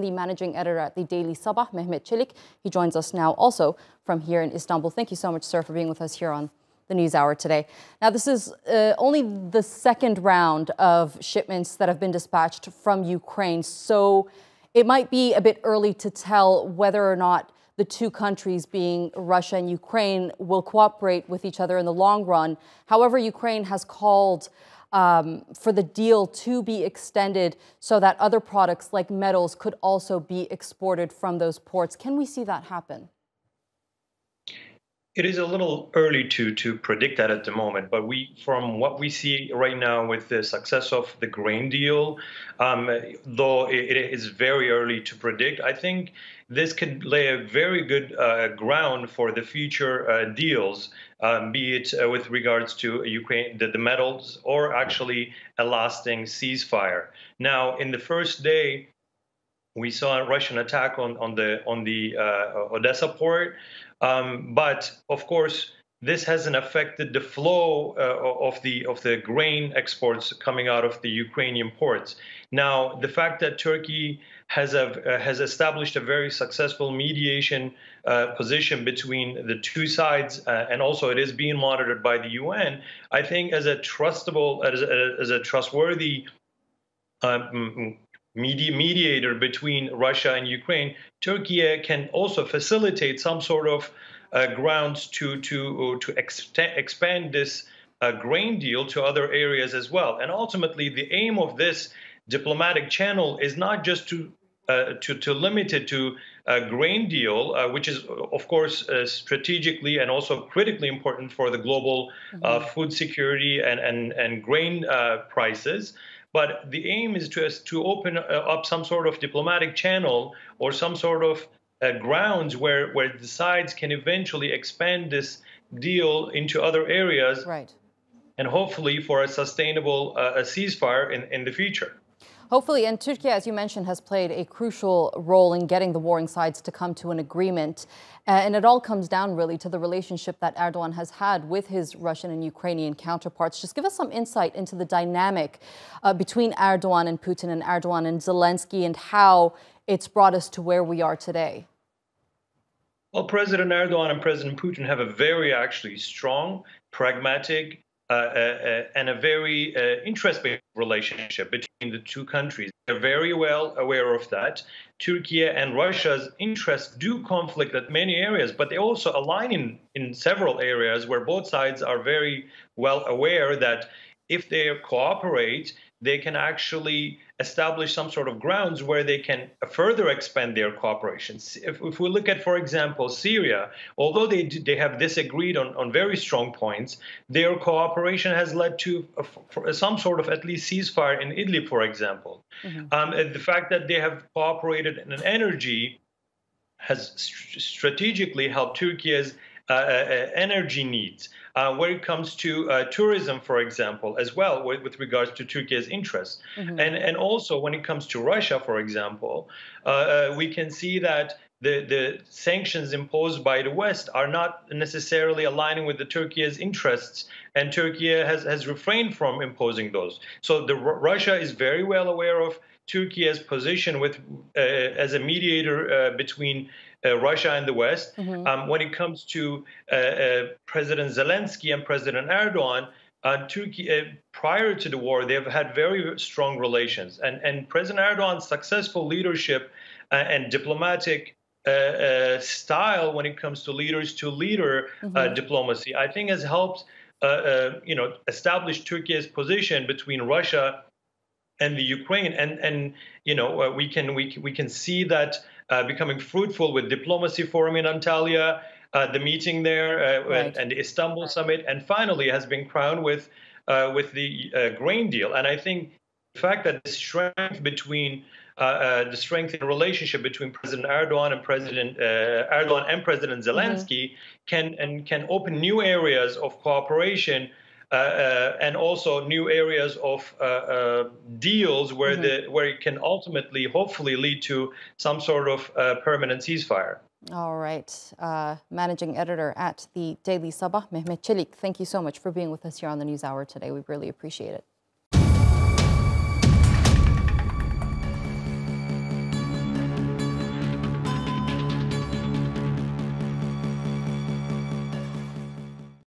the managing editor at the Daily Sabah, Mehmet Celik. He joins us now also from here in Istanbul. Thank you so much, sir, for being with us here on the NewsHour today. Now, this is only the second round of shipments that have been dispatched from Ukraine, so it might be a bit early to tell whether or not the two countries, being Russia and Ukraine, will cooperate with each other in the long run. However, Ukraine has called for the deal to be extended so that other products like metals could also be exported from those ports. Can we see that happen? It is a little early to predict that at the moment, but from what we see right now with the success of the grain deal, though it is very early to predict, I think this could lay a very good ground for the future deals, be it with regards to Ukraine, the metals, or actually a lasting ceasefire. Now, in the first day, we saw a Russian attack on the Odessa port. But of course, this hasn't affected the flow of the grain exports coming out of the Ukrainian ports. Now, the fact that Turkey has established a very successful mediation position between the two sides, and also it is being monitored by the UN, I think as a trustworthy mediator between Russia and Ukraine, Turkey can also facilitate some sort of grounds to expand this grain deal to other areas as well. And ultimately, the aim of this diplomatic channel is not just to limit it to a grain deal, which is, of course, strategically and also critically important for the global food security and grain prices. But the aim is to open up some sort of diplomatic channel or some sort of grounds where the sides can eventually expand this deal into other areas, right, and hopefully for a sustainable ceasefire in the future. Hopefully, and Turkey, as you mentioned, has played a crucial role in getting the warring sides to come to an agreement. And it all comes down really to the relationship that Erdogan has had with his Russian and Ukrainian counterparts. Just give us some insight into the dynamic between Erdogan and Putin and Erdogan and Zelensky and how it's brought us to where we are today. Well, President Erdogan and President Putin have a very actually strong, pragmatic, and a very interest-based relationship between the two countries. They're very well aware of that. Turkey and Russia's interests do conflict at many areas, but they also align in several areas where both sides are very well aware that if they cooperate, they can actually establish some sort of grounds where they can further expand their cooperation. If we look at, for example, Syria, although they have disagreed on very strong points, their cooperation has led to some sort of at least ceasefire in Idlib, for example. The fact that they have cooperated in energy has strategically helped Turkey's energy needs. When it comes to tourism, for example, as well, with regards to Turkey's interests. And also when it comes to Russia, for example, we can see that the sanctions imposed by the West are not necessarily aligning with the Turkey's interests, and Turkey has refrained from imposing those. So Russia is very well aware of Turkey's position as a mediator between Russia and the West. When it comes to President Zelensky and President Erdogan, Turkey, prior to the war, they've had very strong relations. And President Erdogan's successful leadership and diplomatic style when it comes to leader-to-leader diplomacy, I think has helped establish Turkey's position between Russia and the Ukraine, and we can see that becoming fruitful with diplomacy forum in Antalya, the meeting there, right, and the Istanbul summit, and finally has been crowned with the grain deal. And I think the fact that the strength in relationship between President Erdogan and President Zelensky can open new areas of cooperation. And also new areas of deals where it can ultimately, hopefully, lead to some sort of permanent ceasefire. All right. Managing editor at the Daily Sabah, Mehmet Celik, thank you so much for being with us here on the NewsHour today. We really appreciate it.